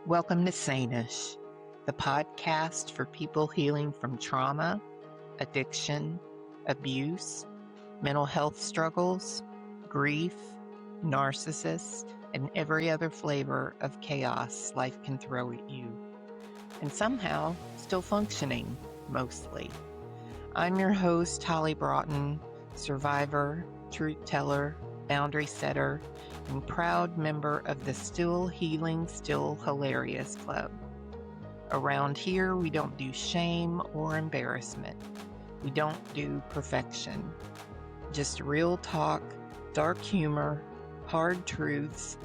Welcome to Sane-ish, the podcast for people healing from trauma, addiction, abuse, mental health struggles, grief, narcissists, and every other flavor of chaos life can throw at you. And somehow, still functioning, mostly. I'm your host, Holly Broughton, survivor, truth teller, boundary setter, and proud member of the Still Healing, Still Hilarious Club. Around here, we don't do shame or embarrassment. We don't do perfection. Just real talk, dark humor, hard truths,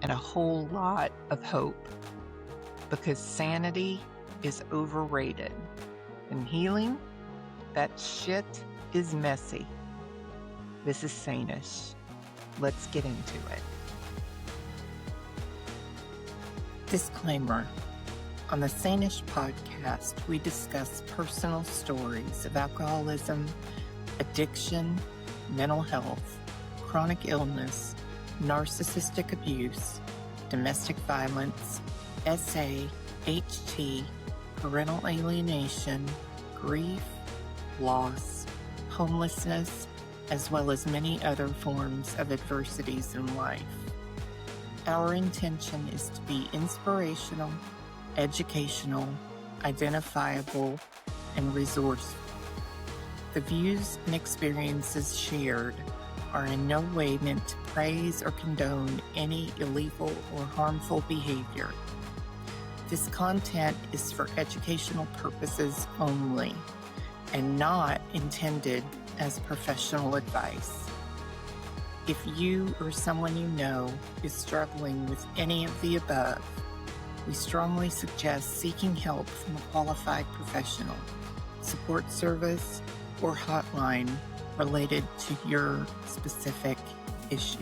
and a whole lot of hope. Because sanity is overrated. And healing? That shit is messy. This is Sane-ish. Let's get into it. Disclaimer. On the Sane-ish podcast, we discuss personal stories of alcoholism, addiction, mental health, chronic illness, narcissistic abuse, domestic violence, SA, HT, parental alienation, grief, loss, homelessness, as well as many other forms of adversities in life. Our intention is to be inspirational, educational, identifiable, and resourceful. The views and experiences shared are in no way meant to praise or condone any illegal or harmful behavior. This content is for educational purposes only and not intended as professional advice. If you or someone you know is struggling with any of the above, we strongly suggest seeking help from a qualified professional, support service, or hotline related to your specific issue.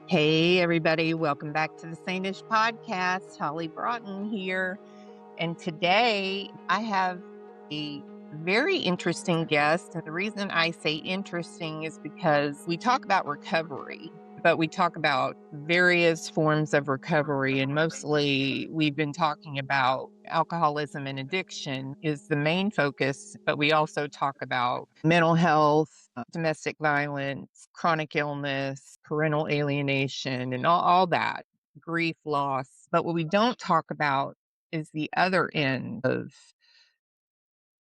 Hey, everybody. Welcome back to the Sane-ish podcast. Holly Broughton here. And today I have a very interesting guest. And the reason I say interesting is because we talk about recovery, but we talk about various forms of recovery. And mostly we've been talking about alcoholism and addiction is the main focus, but we also talk about mental health, domestic violence, chronic illness, parental alienation, and all that, grief, loss. But what we don't talk about is the other end of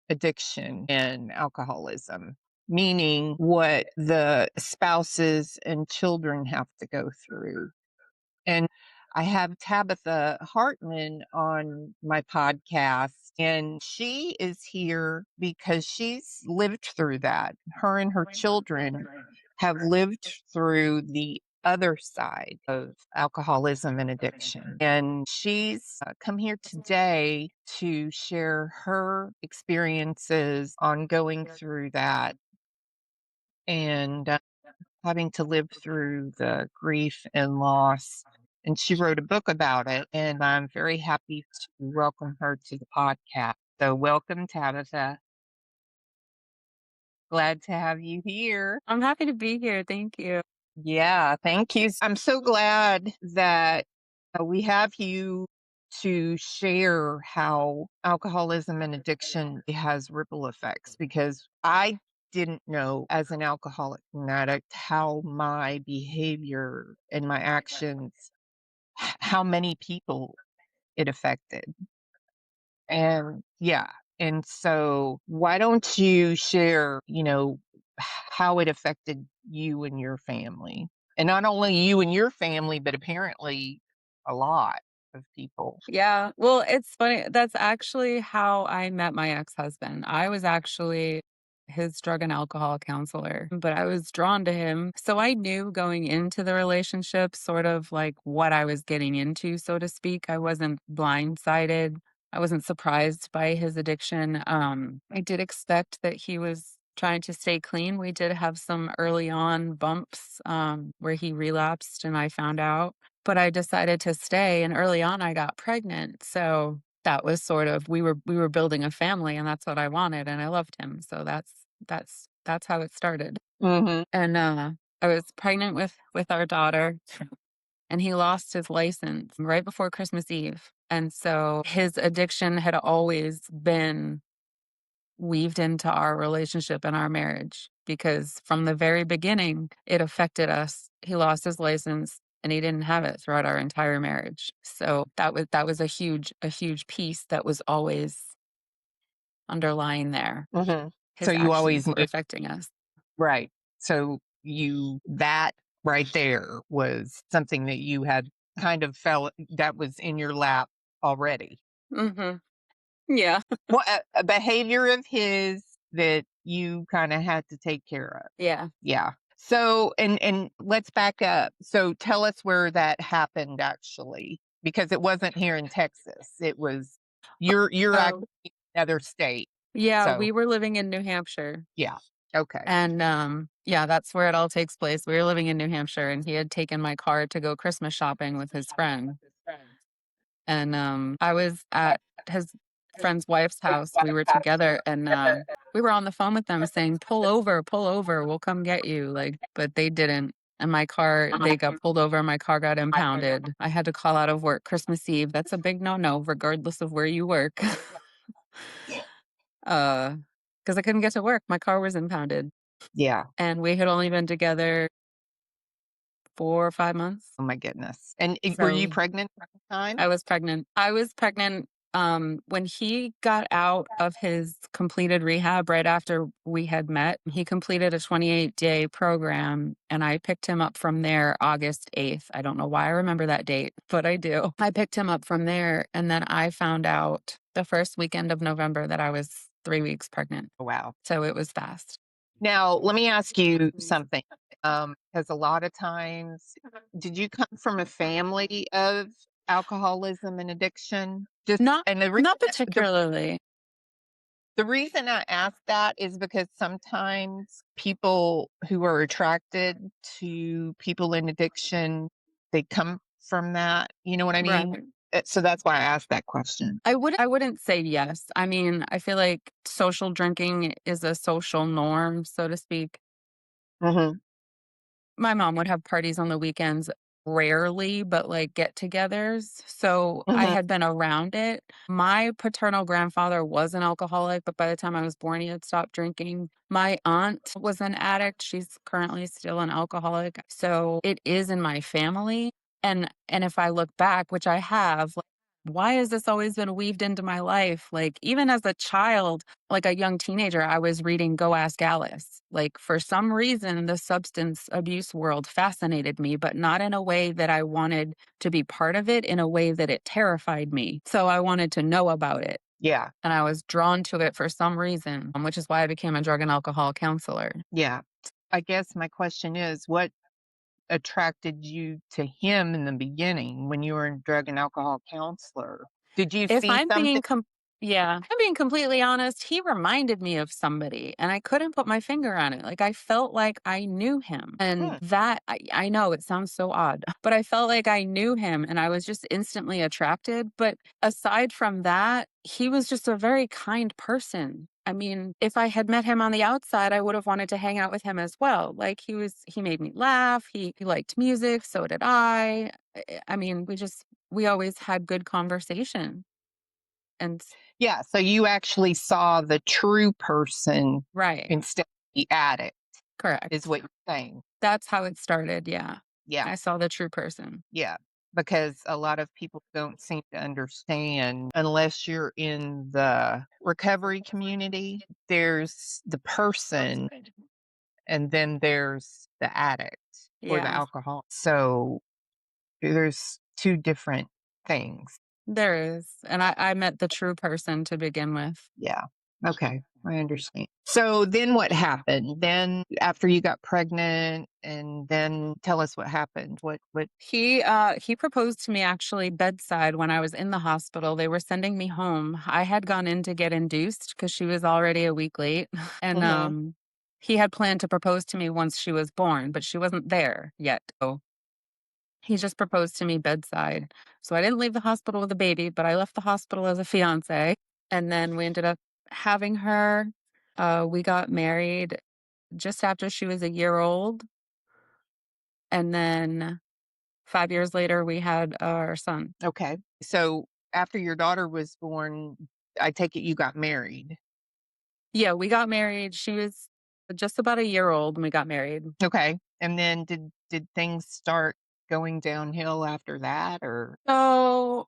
addiction and alcoholism, meaning what the spouses and children have to go through. And I have Tabatha Hartman on my podcast, and she is here because she's lived through that. Her and her children have lived through the other side of alcoholism and addiction. And she's come here today to share her experiences on going through that and having to live through the grief and loss. And she wrote a book about it, and I'm very happy to welcome her to the podcast. So welcome, Tabatha. Glad to have you here. I'm happy to be here. Thank you. Yeah, thank you. I'm so glad that we have you to share how alcoholism and addiction has ripple effects, because I didn't know as an alcoholic and addict how my behavior and my actions, how many people it affected. And yeah. And so why don't you share, how it affected you and your family? And not only you and your family, but apparently a lot of people. Yeah. Well, it's funny. That's actually how I met my ex-husband. I was actually his drug and alcohol counselor, but I was drawn to him. So I knew going into the relationship sort of like what I was getting into, so to speak. I wasn't blindsided. I wasn't surprised by his addiction. I did expect that he was trying to stay clean. We did have some early on bumps where he relapsed and I found out. But I decided to stay, and early on I got pregnant. So that was sort of we were building a family, and that's what I wanted, and I loved him. So that's That's how it started. Mhm. And, I was pregnant with our daughter, and he lost his license right before Christmas Eve, and so his addiction had always been weaved into our relationship and our marriage because from the very beginning, it affected us. He lost his license and he didn't have it throughout our entire marriage. So that was a huge piece that was always underlying there. Mhm. So His you always actions were knew. affecting us. Right. So you that right there was something that you had kind of felt that was in your lap already. Mhm. Yeah. Well, a behavior of his that you kinda had to take care of. Yeah. Yeah. So, and let's back up. So tell us where that happened actually, because it wasn't here in Texas. It was you're Oh. actually in another state. Yeah, So, we were living in New Hampshire. yeah. Okay. And, yeah, that's where it all takes place. We were living in New Hampshire, and he had taken my car to go Christmas shopping with his friend. And, I was at his friend's wife's house. We were together, and, we were on the phone with them saying, pull over, we'll come get you." Like, but they didn't. And my car they got pulled over, my car got impounded. I had to call out of work Christmas Eve. That's a big no-no regardless of where you work. Because I couldn't get to work. My car was impounded, Yeah. and we had only been together 4 or 5 months. Oh my goodness. And were you So pregnant at the time? I was pregnant. I was pregnant, when he got out of his completed rehab right after we had met. He completed a 28-day program, and I picked him up from there August 8th. I don't know why I remember that date, but I do. I picked him up from there, and then I found out the first weekend of November that I was 3 weeks pregnant. Wow. So it was fast. Now, let me ask you something. Because a lot of times, did you come from a family of alcoholism and addiction? Just Not and not particularly. the reason I ask that is because sometimes people who are attracted to people in addiction, they come from that. You know what I mean? Right. So that's why I asked that question. I wouldn't say yes. I mean, I feel like social drinking is a social norm, so to speak. Hmm. My mom would have parties on the weekends, rarely, but like get-togethers. So I Hmm. had been around it. My paternal grandfather was an alcoholic, but by the time I was born, he had stopped drinking. My aunt was an addict. She's currently still an alcoholic. So it is in my family. And if I look back, which I have, like, why has this always been weaved into my life? Like even as a child, like a young teenager, I was reading Go Ask Alice. Like, for some reason, the substance abuse world fascinated me, but not in a way that I wanted to be part of it, in a way that it terrified me. So I wanted to know about it. Yeah. And I was drawn to it for some reason, which is why I became a drug and alcohol counselor. Yeah. I guess my question is what attracted you to him in the beginning when you were a drug and alcohol counselor? Did you If see I'm something? being yeah, if I'm being completely honest, he reminded me of somebody and I couldn't put my finger on it. Like I felt like I knew him. And Hmm. that I know it sounds so odd, but I felt like I knew him and I was just instantly attracted. But aside from that, he was just a very kind person. I mean, if I had met him on the outside, I would have wanted to hang out with him as well. Like he made me laugh. He liked music, so did I. I mean, we always had good conversation. And Yeah. So you actually saw the true person right, instead of the addict, is correct. what you're saying. That's how it started, yeah. Yeah. I saw the true person. Yeah. Because a lot of people don't seem to understand unless you're in the recovery community, there's the person and then there's the addict or the Yeah, alcohol. So there's two different things. there is, and I met the true person to begin with. Yeah. Okay. I understand. So then what happened? Then after you got pregnant and then tell us what happened. What He proposed to me actually bedside when I was in the hospital. They were sending me home. I had gone in to get induced because she was already a week late, and, Mhm. he had planned to propose to me once she was born, but she wasn't there yet, so he just proposed to me bedside. So I didn't leave the hospital with a baby, but I left the hospital as a fiance. And then we ended up having her. We got married just after she was a year old, and then 5 years later, we had our son. Okay. So after your daughter was born, I take it you got married. Yeah, we got married. She was just about a year old when we got married. Okay. And then did things start going downhill after that or So,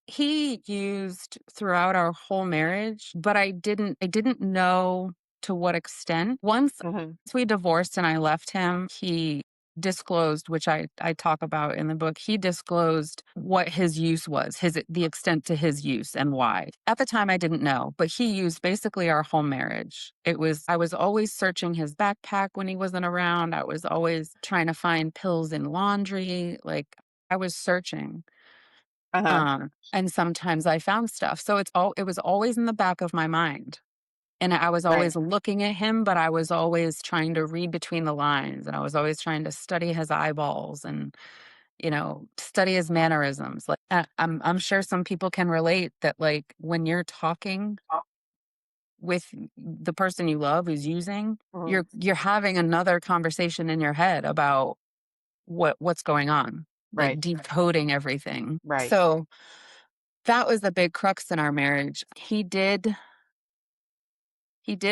he used throughout our whole marriage, but I didn't know to what extent. Once Mhm. we divorced and I left him, he disclosed, which I talk about in the book, he disclosed what his use was, the extent to his use and why. At the time I didn't know, but he used basically our whole marriage. I was always searching his backpack when he wasn't around. I was always trying to find pills in laundry, like I was searching. Uh-huh. And sometimes I found stuff. So it was always in the back of my mind. And I was Right. always looking at him, but I was always trying to read between the lines, and I was always trying to study his eyeballs and, study his mannerisms. Like I'm sure some people can relate that like when you're talking with the person you love who's using, Mhm. you're having another conversation in your head about what's going on, like Right. decoding everything. Right. So that was the big crux in our marriage. He did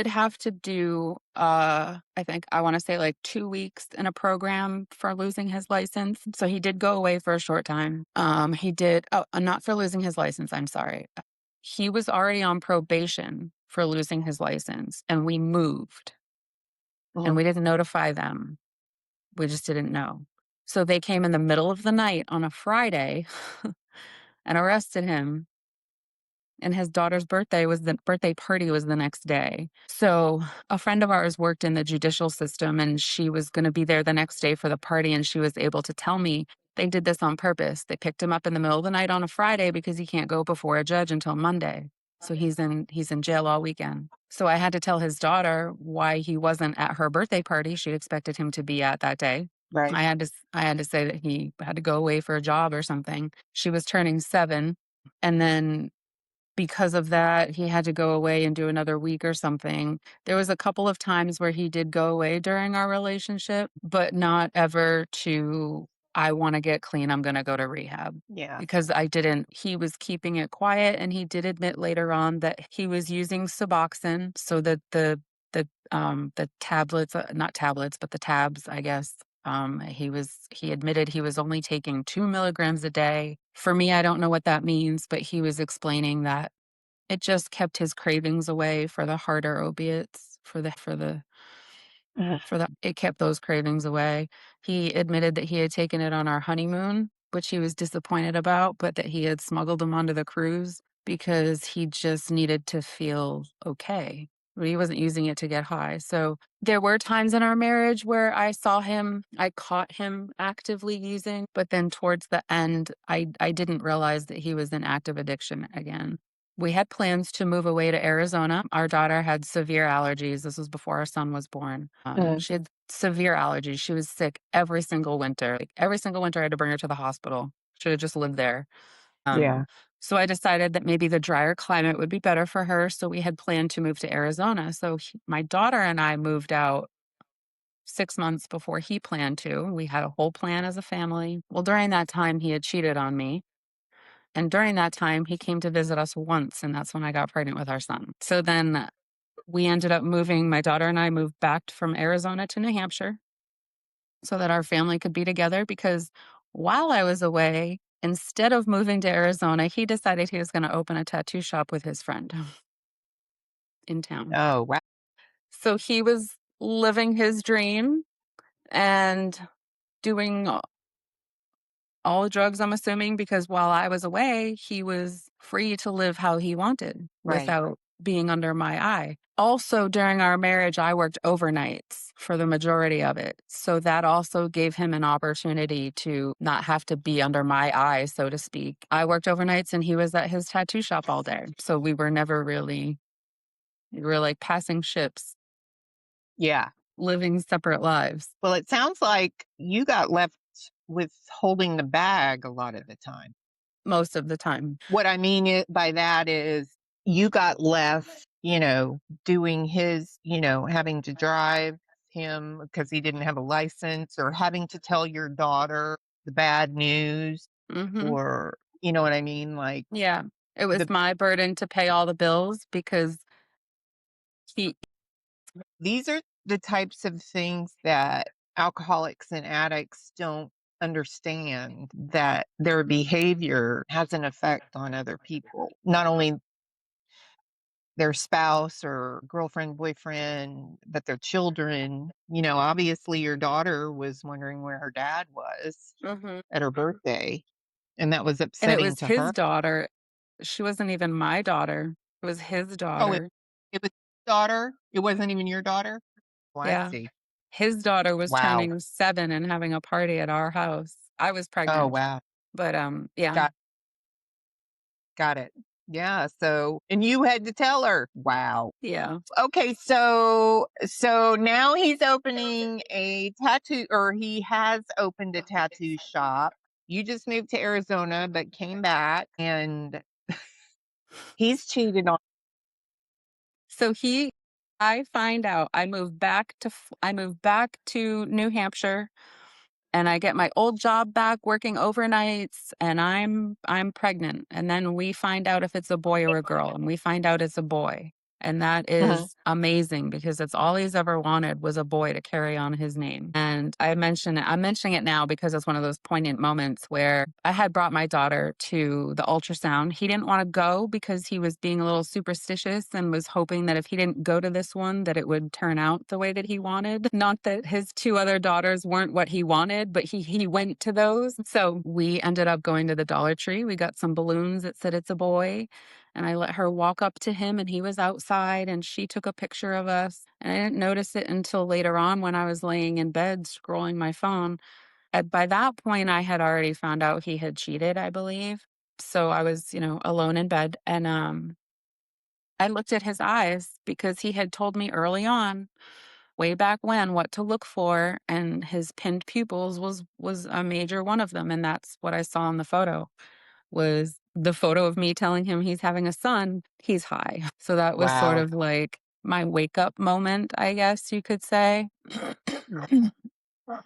have to do, I think I wanna say, like, 2 weeks in a program for losing his license, so he did go away for a short time. Not for losing his license, I'm sorry. He was already on probation for losing his license, and we moved, and Mhm. we didn't notify them. We just didn't know. So they came in the middle of the night on a Friday and arrested him, and his daughter's birthday party was the next day. So, a friend of ours worked in the judicial system, and she was gonna be there the next day for the party, and she was able to tell me they did this on purpose. They picked him up in the middle of the night on a Friday because he can't go before a judge until Monday. So he's in jail all weekend. So I had to tell his daughter why he wasn't at her birthday party she expected him to be at that day. Right. I had to say that he had to go away for a job or something. She was turning 7, and then because of that, he had to go away and do another week or something. There was a couple of times where he did go away during our relationship, but not ever to, "I wanna get clean, I'm gonna go to rehab." Yeah. Because I didn't he was keeping it quiet, and he did admit later on that he was using Suboxone, so that the tablets, not tablets, but the tabs, I guess, he admitted he was only taking 2 milligrams a day. For me, I don't know what that means, but he was explaining that it just kept his cravings away for the harder opiates, Ugh. for the it kept those cravings away. He admitted that he had taken it on our honeymoon, which he was disappointed about, but that he had smuggled them onto the cruise because he just needed to feel okay. But he wasn't using it to get high. So there were times in our marriage where I caught him actively using, but then towards the end, I didn't realize that he was in active addiction again. We had plans to move away to Arizona. Our daughter had severe allergies. This was before our son was born. Mhm. She had severe allergies. She was sick every single winter. Like every single winter, I had to bring her to the hospital. Should have just lived there. Um, Yeah. so I decided that maybe the drier climate would be better for her. So we had planned to move to Arizona. My daughter and I moved out 6 months before he planned to. We had a whole plan as a family. Well, during that time, he had cheated on me. And during that time, he came to visit us once, and that's when I got pregnant with our son. So then we ended up moving, my daughter and I moved back from Arizona to New Hampshire so that our family could be together because while I was away, instead of moving to Arizona, he decided he was going to open a tattoo shop with his friend in town. Oh, wow. So he was living his dream and doing all the drugs, I'm assuming, because while I was away, he was free to live how he wanted Right. without being under my eye. Also, during our marriage, I worked overnights for the majority of it. So that also gave him an opportunity to not have to be under my eye, so to speak. I worked overnights and he was at his tattoo shop all day. So we were like passing ships, Yeah. living separate lives Well, it sounds like you got left with holding the bag a lot of the time. most of the time. What I mean by that is you got left, doing his, having to drive. him because he didn't have a license, or having to tell your daughter the bad news, Mhm. or you know what I mean? Like Yeah. It was the my burden to pay all the bills because he these are the types of things that alcoholics and addicts don't understand, that their behavior has an effect on other people, not only their spouse or girlfriend, boyfriend, but their children. You know, obviously your daughter was wondering where her dad was Mhm. at her birthday, and that was And it upsetting was to his her. daughter. She wasn't even my daughter. It was his Oh, daughter. it was his daughter? It wasn't even your daughter? Oh, I Yeah. see. His daughter was Wow. turning 7 and having a party at our house. I was Oh, pregnant, wow. but, yeah, Got got it. Yeah, so and you had to tell her. Wow. yeah. Okay, so now he's opening a tattoo, or he has opened a tattoo shop. You just moved to Arizona but came back, and he's cheated on. So I find out I moved back to New Hampshire, and I get my old job back working overnights, and I'm pregnant, and then we find out if it's a boy or a girl, and we find out it's a boy. And that Mhm. is amazing because that's all he's ever wanted was a boy to carry on his name. And I'm mentioning it now because it's one of those poignant moments where I had brought my daughter to the ultrasound. He didn't want to go because he was being a little superstitious and was hoping that if he didn't go to this one that it would turn out the way that he wanted. Not that his two other daughters weren't what he wanted, but he went to those. So we ended up going to the Dollar Tree. We got some balloons that said it's a boy. And I let her walk up to him, and he was outside, and she took a picture of us. And I didn't notice it until later on when I was laying in bed scrolling my phone. And by that point, I had already found out he had cheated, I believe. So I was, alone in bed, and I looked at his eyes because he had told me early on, way back when, what to look for, and his pinned pupils was a major one of them, and that's what I saw in the photo. Was the photo of me telling him he's having a son, he's high. So that was sort Wow. of like my wake up moment, I guess you could say,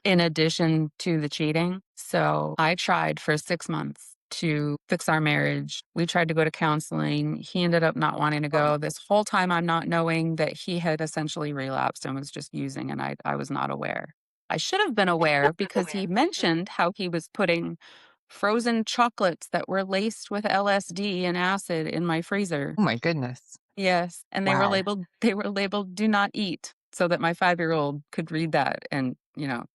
in addition to the cheating. So I tried for 6 months to fix our marriage. We tried to go to counseling. He ended up not wanting to go. This whole time, I'm not knowing that he had essentially relapsed and was just using, and I was not aware. I should have been aware because he mentioned how he was putting frozen chocolates that were laced with LSD and acid in my freezer. Oh my goodness. Yes, and Wow. they were labeled "do not eat" so that my 5-year-old could read that and,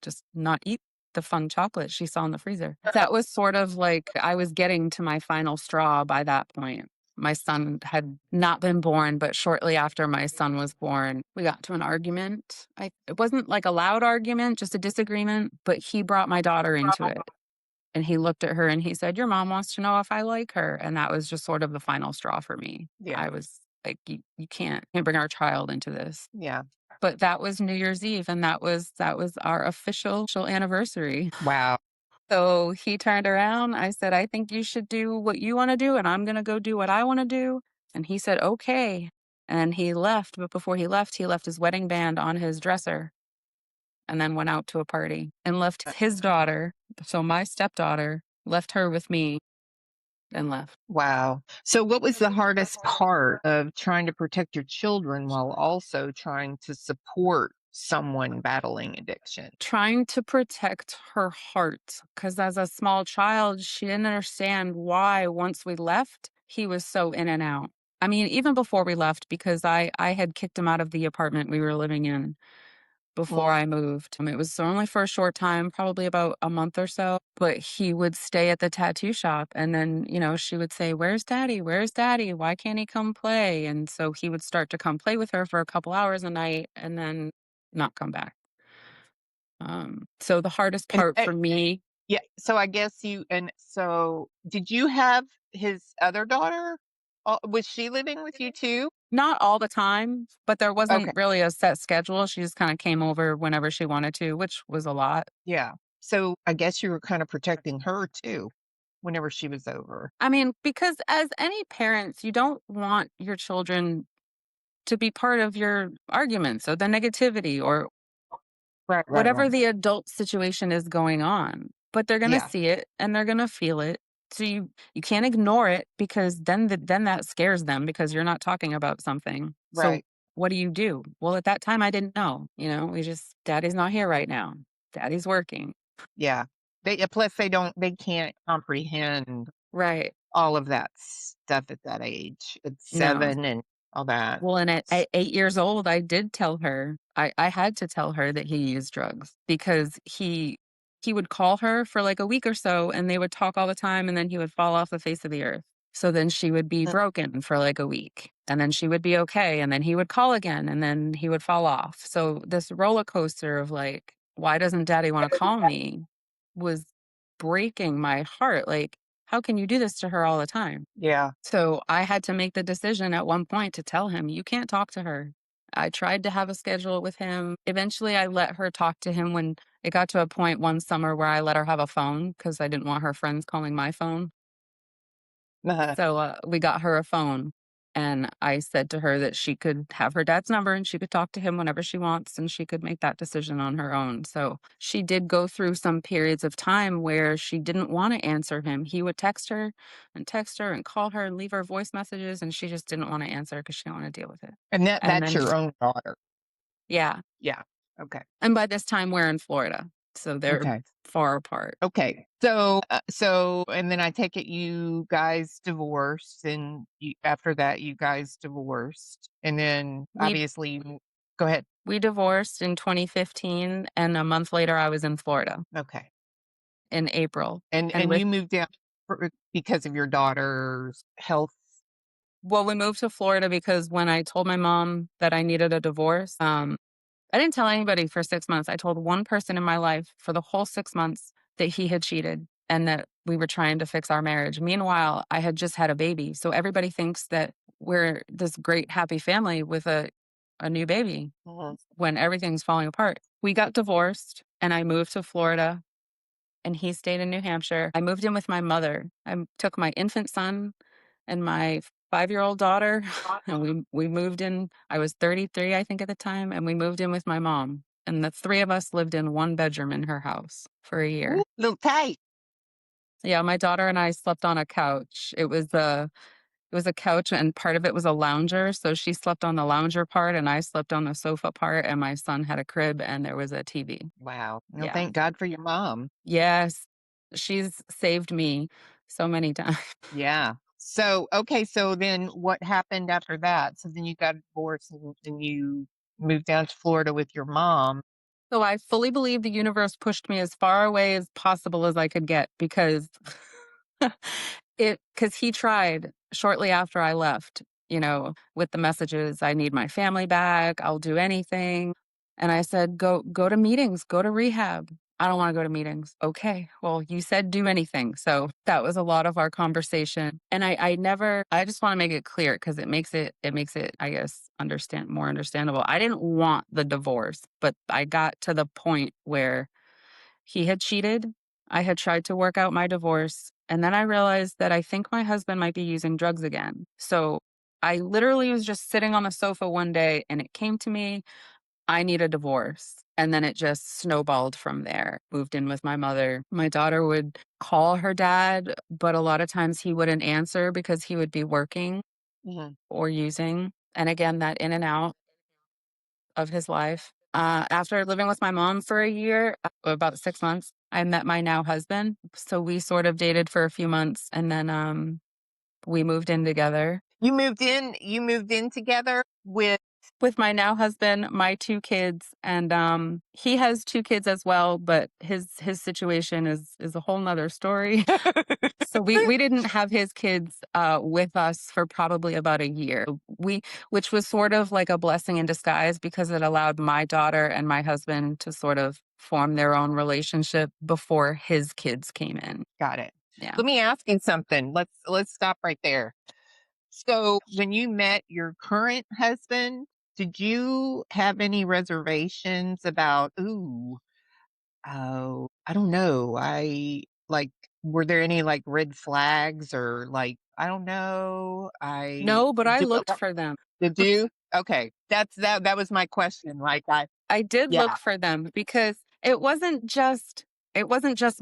just not eat the fun chocolate she saw in the freezer. That was sort of like I was getting to my final straw by that point. My son had not been born, but shortly after my son was born, we got to an argument. It wasn't like a loud argument, just a disagreement, but he brought my daughter into it. And he looked at her and he said, "Your mom wants to know if I like her." And that was just sort of the final straw for me. Yeah. I was like, you can't bring our child into this. Yeah. But that was New Year's Eve, and that was our official anniversary. Wow. So he turned around. I said, "I think you should do what you want to do, and I'm going to go do what I want to do." And he said, "Okay." And he left. But before he left his wedding band on his dresser and then went out to a party and left his daughter. So my stepdaughter left her with me and left. Wow. So what was the hardest part of trying to protect your children while also trying to support someone battling addiction? Trying to protect her heart, because as a small child, she didn't understand why once we left, he was so in and out. I mean, even before we left, because I had kicked him out of the apartment we were living in before Mm. I moved. It was only for a short time, probably about a month or so, but he would stay at the tattoo shop. And then, she would say, "Where's daddy? Where's daddy? Why can't he come play?" And so he would start to come play with her for a couple hours a night and then not come back. So the hardest And part for me, yeah, so I guess so did you have his other daughter? Was she living with you too? not all the time, but there Okay. wasn't really a set schedule. She just kind of came over whenever she wanted to, which was a lot. Yeah. So I guess you were kind of protecting her too whenever she was over. I mean, because as any parents, you don't want your children to be part of your arguments or the negativity or Right, right, whatever right. the adult situation is going on, but they're gonna Yeah, see it and they're gonna feel it. So you can't ignore it because then that scares them because you're not talking about something. So right. what do you do? Well, at that time I didn't know, we just daddy's not here right now. Daddy's working. Yeah. Plus they can't comprehend Right. all of that stuff at that age. It's No. 7 and all that. Well, and at 8 years old, I did tell her I had to tell her that he used drugs because he would call her for, like, a week or so, and they would talk all the time, and then he would fall off the face of the earth. So then she would be Mm, broken for, like, a week, and then she would be okay, and then he would call again, and then he would fall off. So this roller coaster of, like, "Why doesn't daddy wanna call me?" was breaking my heart, like, "How can you do this to her all the time?" yeah. So I had to make the decision at one point to tell him, "You can't talk to her." I tried to have a schedule with him. Eventually, I let her talk to him when it got to a point one summer where I let her have a phone because I didn't want her friends calling my phone. Uh-huh. So, we got her a phone, and I said to her that she could have her dad's number and she could talk to him whenever she wants and she could make that decision on her own. So, she did go through some periods of time where she didn't wanna answer him. He would text her and call her and leave her voice messages, and she just didn't wanna answer because she didn't wanna deal with it. And And that's then your own daughter. yeah, Yeah. Okay. and by this time, we're in Florida, so they're Okay. far apart. Okay. And then I take it you guys divorced, and after that, you guys divorced. And then We obviously, go ahead. we divorced in 2015, and a month later, I was in Florida Okay. in April, and And with you moved down because of your daughter's health. well, we moved to Florida because when I told my mom that I needed a divorce, I didn't tell anybody for 6 months. I told one person in my life for the whole 6 months that he had cheated and that we were trying to fix our marriage. Meanwhile, I had just had a baby, so everybody thinks that we're this great, happy family with a new baby Mhm. when everything's falling apart. We got divorced, and I moved to Florida, and he stayed in New Hampshire. I moved in with my mother. Took my infant son and my five-year-old daughter, and we moved in. I was 33, I think, at the time, and we moved in with my mom, and the 3 of us lived in 1 bedroom in her house for a Ooh, year. little tight. Yeah, my daughter and I slept on a couch. It was a couch, and part of it was a lounger, so she slept on the lounger part, and I slept on the sofa part, and my son had a crib, and there was a TV. Wow. No, Yeah. thank God for your mom. Yes. She's saved me so many times. Yeah. So, okay, so then what happened after that? So then you got divorced, and you moved down to Florida with your mom. So I fully believe the universe pushed me as far away as possible as I could get because because he tried shortly after I left, with the messages, "I need my family back, I'll do anything." And I said, "Go to meetings, go to rehab." "I don't wanna go to meetings." "Okay, well, you said do anything." So that was a lot of our conversation. And I just wanna make it clear because it makes it, I guess, more understandable. I didn't want the divorce, but I got to the point where he had cheated. I had tried to work out my divorce, and then I realized that I think my husband might be using drugs again. So I literally was just sitting on the sofa one day and it came to me, I need a divorce. And then it just snowballed from there. Moved in with my mother. My daughter would call her dad, but a lot of times he wouldn't answer because he would be working Mhm. or using. And again, that in and out of his life. After living with my mom for a year, about 6 months, I met my now husband. So we sort of dated for a few months and then we moved in together. You moved in together with With my now husband, my 2 kids, and he has 2 kids as well, but his situation is a whole 'nother story. So we didn't have his kids, with us for probably about a year. Which was sort of like a blessing in disguise because it allowed my daughter and my husband to sort of form their own relationship before his kids came in. got it. Yeah. Let me ask you something. Let's stop right there. So, when you met your current husband, did you have any reservations about, "Ooh, oh, I don't know. Were there any like red flags or like, I don't know. I No, but I do looked for them. did you? Okay. That was my question. I did Yeah, look for them because it wasn't just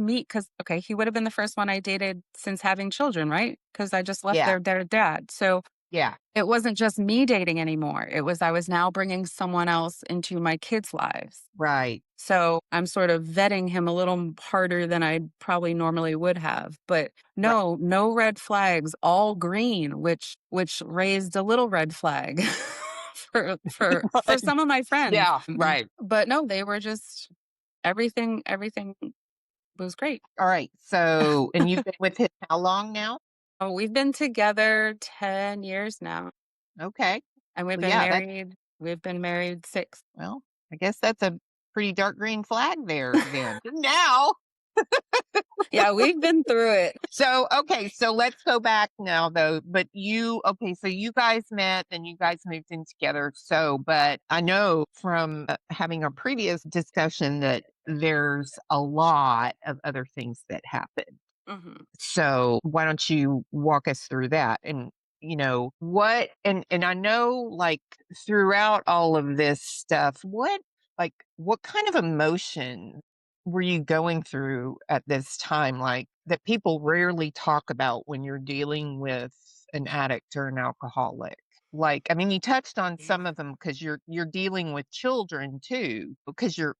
me. Because okay, he would have been the first one I dated since having children, right? Because I just left yeah, their dad. So yeah, it wasn't just me dating anymore. It was I was now bringing someone else into my kids' lives. right. So I'm sort of vetting him a little harder than I probably normally would have. But Right. no, no red flags, all green, which raised a little red flag for some of my friends. Yeah, right. But no, they were just everything was great. All right. So, and you've been with him how long now? Oh, we've been together 10 years now, Okay. and Well, yeah, we've been married 6. well, I guess that's a pretty dark green flag there then. Now, Yeah, we've been through it. so okay, so let's go back now though. But okay, so you guys met and you guys moved in together. So, but I know from having a previous discussion that there's a lot of other things that happen. Mhm. So why don't you walk us through that? And what and I know like throughout all of this stuff, what kind of emotion were you going through at this time, like that people rarely talk about when you're dealing with an addict or an alcoholic? Like, I mean, you touched on some of them because you're dealing with children too, because you're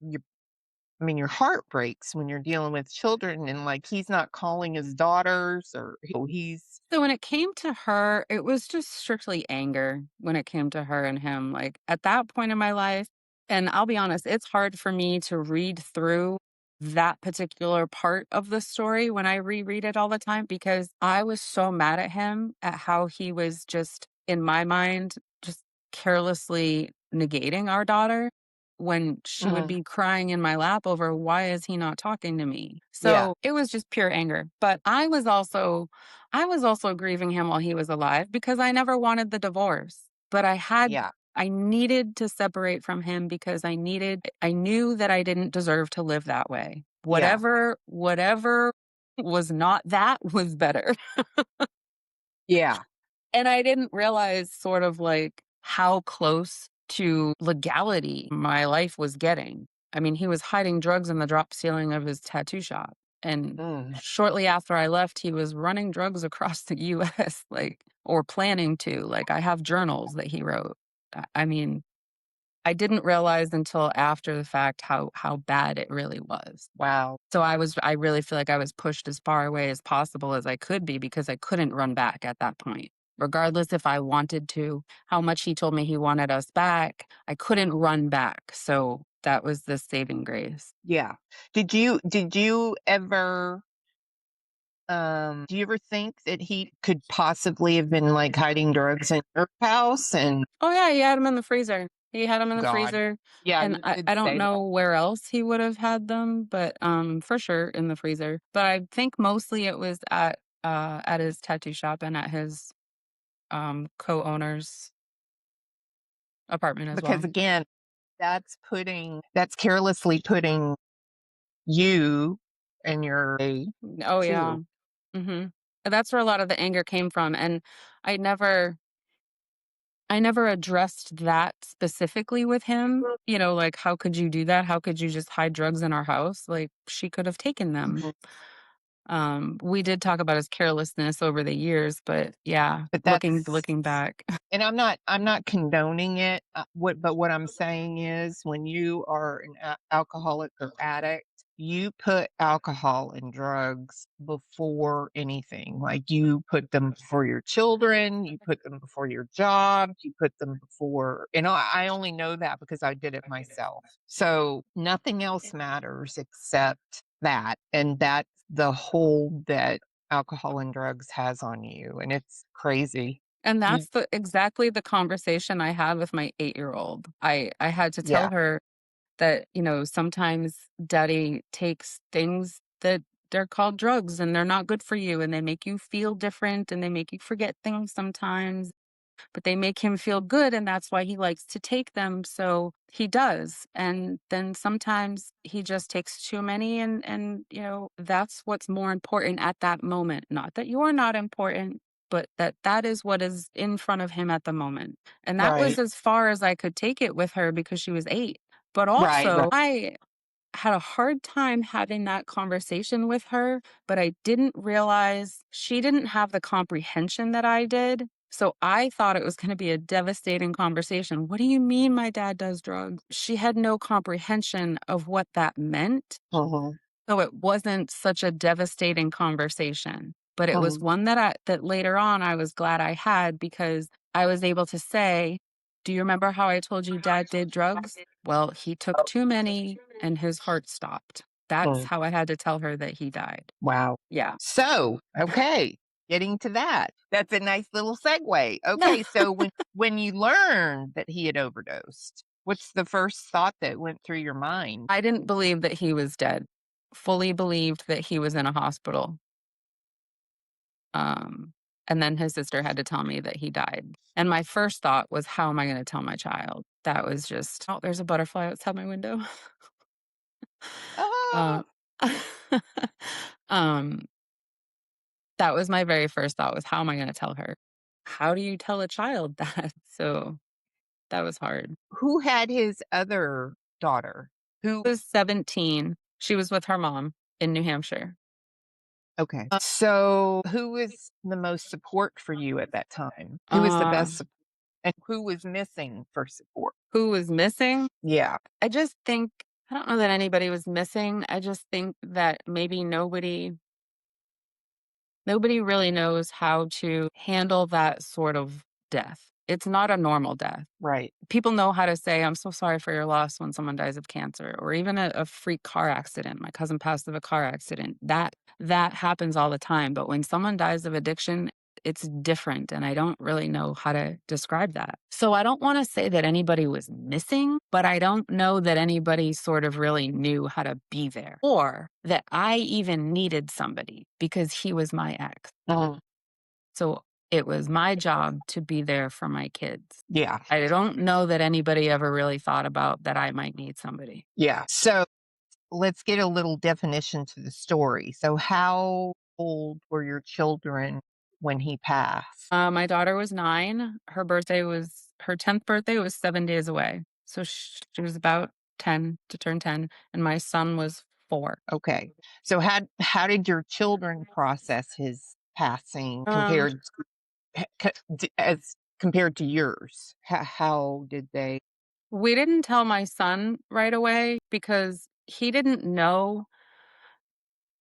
I mean, your heart breaks when you're dealing with children and like he's not calling his daughters or he's So when it came to her, it was just strictly anger when it came to her and him. Like at that point in my life, and I'll be honest, it's hard for me to read through that particular part of the story when I reread it all the time because I was so mad at him at how he was just, in my mind, just carelessly negating our daughter when she would Mhm. be crying in my lap over why is he not talking to me. Yeah, So it was just pure anger. But I was also grieving him while he was alive because I never wanted the divorce. But yeah, I needed to separate from him because I knew that I didn't deserve to live that way. yeah, Whatever was not that was better. yeah. And I didn't realize sort of like how close to legality my life was getting. I mean, he was hiding drugs in the drop ceiling of his tattoo shop. And Mm. shortly after I left, he was running drugs across the US, like, or planning to. Like, I have journals that he wrote. I mean, I didn't realize until after the fact how bad it really was. Wow. So I really feel like I was pushed as far away as possible as I could be because I couldn't run back at that point. Regardless if I wanted to, how much he told me he wanted us back, I couldn't run back. So that was the saving grace. Yeah. Did you ever do you ever think that he could possibly have been like hiding drugs in your house and Oh yeah, he had them in the freezer. He had them in the God. freezer, Yeah, and you I did don't say that. know where else he would have had them, but for sure in the freezer. But I think mostly it was at his tattoo shop and at his co-owner's apartment as Because well. again, that's carelessly putting you and your Oh yeah. too. Mhm. That's where a lot of the anger came from, and I never I never addressed that specifically with him, like, "How could you do that? How could you just hide drugs in our house?" Like, she could have taken them. Mhm. We did talk about his carelessness over the years, but yeah, But looking back. and I'm not condoning it. What I'm saying is, when you are an alcoholic or addict, you put alcohol and drugs before anything. Like you put them before your children, you put them before your job, you put them before. And I only know that because I did it myself. So nothing else matters except that, and that's the hold that alcohol and drugs has on you, and it's crazy. And You that's exactly the conversation I had with my 8-year-old. I had to tell Yeah, her that, sometimes daddy takes things that they're called drugs and they're not good for you and they make you feel different and they make you forget things sometimes, but they make him feel good and that's why he likes to take them. So he does. And then sometimes he just takes too many and that's what's more important at that moment. Not that you're not important, but that is what is in front of him at the moment. And that was right. as far as I could take it with her because she was 8. But Right, right. also, I had a hard time having that conversation with her, but I didn't realize she didn't have the comprehension that I did. So I thought it was going to be a devastating conversation. What do you mean my dad does drugs? She had no comprehension of what that meant. Mhm, So it wasn't such a devastating conversation, but it was mhm. one that later on I was glad I had because I was able to say, "Do you remember how I told you dad did drugs? Well, he took too many and his heart stopped." That's Mm, how I had to tell her that he died. wow. Yeah. So, okay, getting to that. That's a nice little segue. Okay, so when you learned that he had overdosed, what's the first thought that went through your mind? I didn't believe that he was dead. Fully believed that he was in a hospital. Um, and then his sister had to tell me that he died. And my first thought was, how am I going to tell my child? That was just, oh, there's a butterfly outside my window. Oh, uh, um, that was my very first thought was, how am I going to tell her? How do you tell a child that? So that was hard. who had his other daughter? I Who was 17. She was with her mom in New Hampshire. Okay. So, who was the most support for you at that time? Who was the Uh, best and who was missing for support? who was missing? Yeah, I just think, I don't know that anybody was missing. I just think that maybe nobody really knows how to handle that sort of death. It's not a normal death. right. People know how to say, "I'm so sorry for your loss," when someone dies of cancer, or even a freak car accident. My cousin passed of a car accident. That happens all the time. But when someone dies of addiction, it's different. And I don't really know how to describe that. So I don't want to say that anybody was missing, but I don't know that anybody sort of really knew how to be there or that I even needed somebody because he was my ex. Mhm. So it was my job to be there for my kids. Yeah, I don't know that anybody ever really thought about that I might need somebody. yeah. So, let's get a little definition to the story. So, how old were your children when he passed? My daughter was 9. Her 10th birthday was 7 days away. So she was about 10 to turn 10, and my son was 4. Okay. So, how did your children process his passing Um, as compared to yours? How did they we didn't tell my son right away because he didn't know.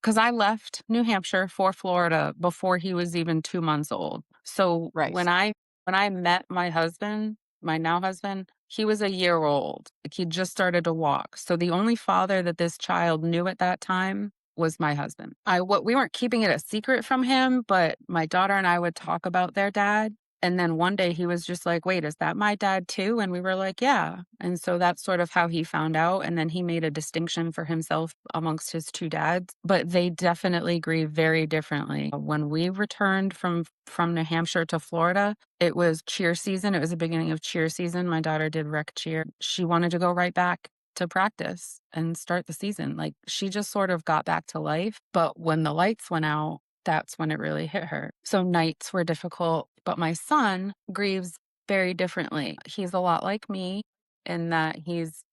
'Cause I left New Hampshire for Florida before he was even 2 months old. So Right. when I met my husband, my now husband, he was a year old. Like, he just started to walk. So the only father that this child knew at that time was my husband. We weren't keeping it a secret from him, but my daughter and I would talk about their dad. And then one day he was just like, "Wait, is that my dad too?" And we were like, "Yeah." And so that's sort of how he found out. And then he made a distinction for himself amongst his 2 dads, but they definitely grieve very differently. When we returned from New Hampshire to Florida, it was cheer season. It was the beginning of cheer season. My daughter did rec cheer. She wanted to go right back to practice and start the season. Like, she just sort of got back to life. But when the lights went out, that's when it really hit her. So nights were difficult, but my son grieves very differently. He's a lot like me in that he's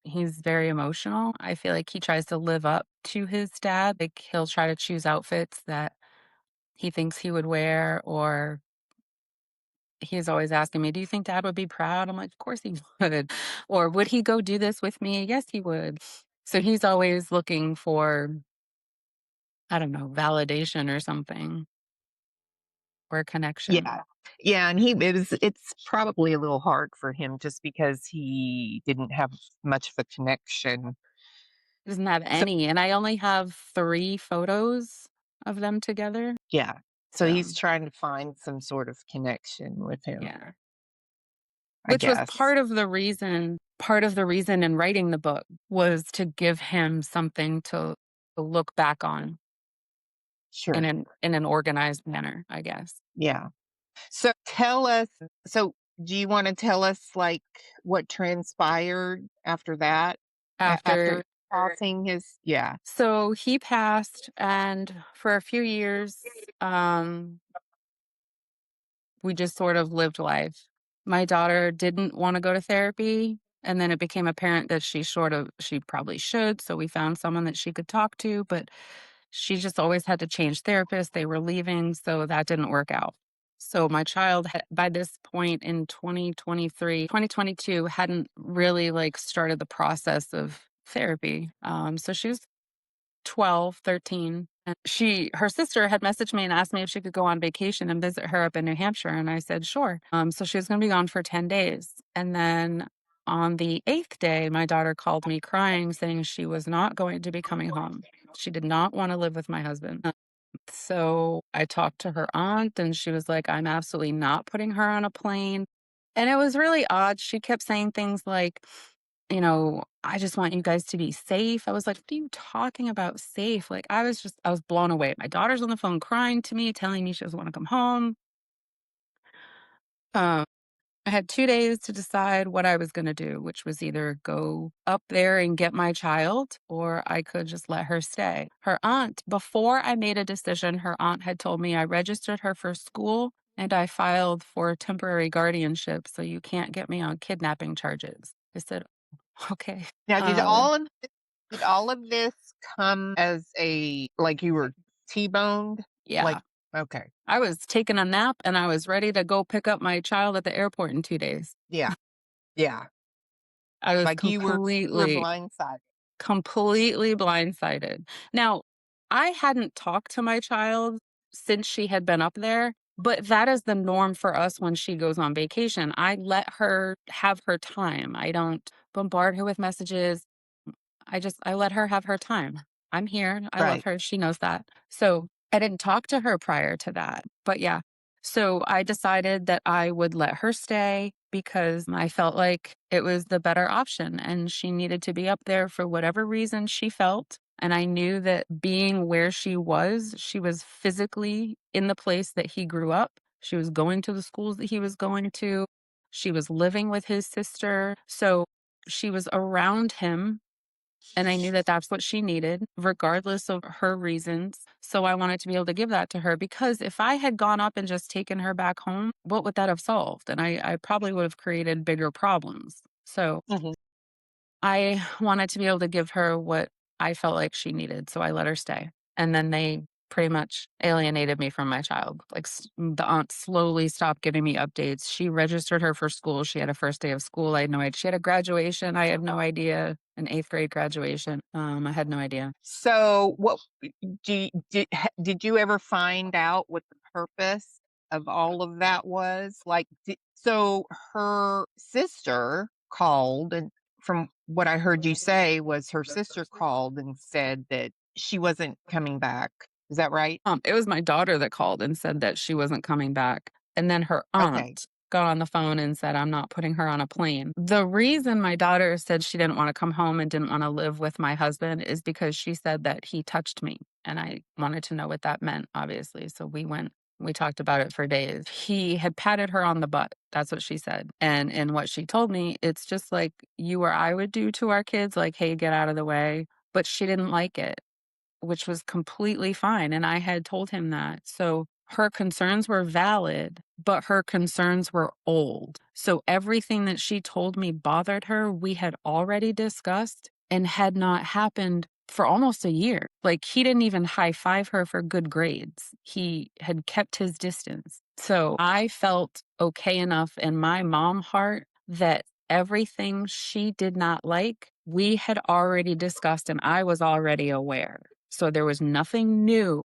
very emotional. I feel like he tries to live up to his dad. Like, he'll try to choose outfits that he thinks he would wear, or he's always asking me, "Do you think dad would be proud?" I'm like, "Of course he would." Or, "Would he go do this with me?" "Yes, he would." So he's always looking for, I don't know, validation or something, or connection. Yeah. Yeah, and it's probably a little hard for him just because he didn't have much of a connection. Doesn't have So any, and I only have 3 photos of them together. yeah. So he's So, trying to find some sort of connection with him, yeah. I Which was guess. part of the reason in writing the book was to give him something to look back on Sure. in an organized manner, I guess. Yeah. So do you wanna tell us, like, what transpired after that? After After passing his Yeah. So he passed, and for a few years, we just sort of lived life. My daughter didn't wanna go to therapy. And then it became apparent that she probably should, so we found someone that she could talk to, but she just always had to change therapists, they were leaving, so that didn't work out. So my child had by this point in 2022 hadn't really, like, started the process of therapy. So she was 12, 13, and her sister had messaged me and asked me if she could go on vacation and visit her up in New Hampshire, and I said, "Sure." So she was gonna be gone for 10 days, and then on the 8th day, my daughter called me crying, saying she was not going to be coming home. She did not wanna live with my husband. So I talked to her aunt, and she was like, "I'm absolutely not putting her on a plane." And it was really odd. She kept saying things like, "I just want you guys to be safe." I was like, "What are you talking about safe?" Like, I was blown away. My daughter's on the phone crying to me, telling me she doesn't wanna come home. Um, I had 2 days to decide what I was gonna do, which was either go up there and get my child, or I could just let her stay. Before I made a decision, her aunt had told me, "I registered her for school and I filed for temporary guardianship, so you can't get me on kidnapping charges." I said, "Okay." Now, Um, did all of this come as a like you were T-boned? Like, yeah. okay. I was taking a nap and I was ready to go pick up my child at the airport in 2 days. Yeah. Yeah. I was Like you were blindsided. completely blindsided. Now, I hadn't talked to my child since she had been up there, but that is the norm for us when she goes on vacation. I let her have her time. I don't bombard her with messages. I let her have her time. I'm here. I love Right. her. She knows that. So I didn't talk to her prior to that. But yeah. So I decided that I would let her stay because I felt like it was the better option and she needed to be up there for whatever reason she felt. And I knew that being where she was physically in the place that he grew up. She was going to the schools that he was going to. She was living with his sister. So she was around him, and I knew that that's what she needed, regardless of her reasons. So I wanted to be able to give that to her because if I had gone up and just taken her back home, what would that have solved? And I probably would have created bigger problems. So Mhm. I wanted to be able to give her what I felt like she needed. So I let her stay. And then they pretty much alienated me from my child. Like the aunt slowly stopped giving me updates. She registered her for school. She had a first day of school. I had no idea. She had a graduation. I had no idea. An eighth grade graduation. I had no idea. So, what did you ever find out what the purpose of all of that was? Like, so her sister called, and from what I heard you say, was her sister called and said that she wasn't coming back. Is that right? It was my daughter that called and said that she wasn't coming back, and then her Okay. aunt got on the phone and said, "I'm not putting her on a plane." The reason my daughter said she didn't wanna come home and didn't wanna live with my husband is because she said that he touched me, and I wanted to know what that meant, obviously, so we talked about it for days. He had patted her on the butt, that's what she said, and in what she told me, it's just like you or I would do to our kids, like, "Hey, get out of the way," but she didn't like it, which was completely fine, and I had told him that. So her concerns were valid, but her concerns were old. So everything that she told me bothered her, we had already discussed and had not happened for almost a year. Like, he didn't even high five her for good grades. He had kept his distance. So I felt okay enough in my mom heart that everything she did not like, we had already discussed and I was already aware. So there was nothing new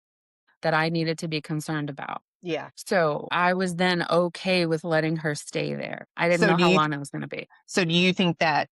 that I needed to be concerned about. Yeah. So I was then okay with letting her stay there. I didn't So know do how you long it was going to be. so do you think that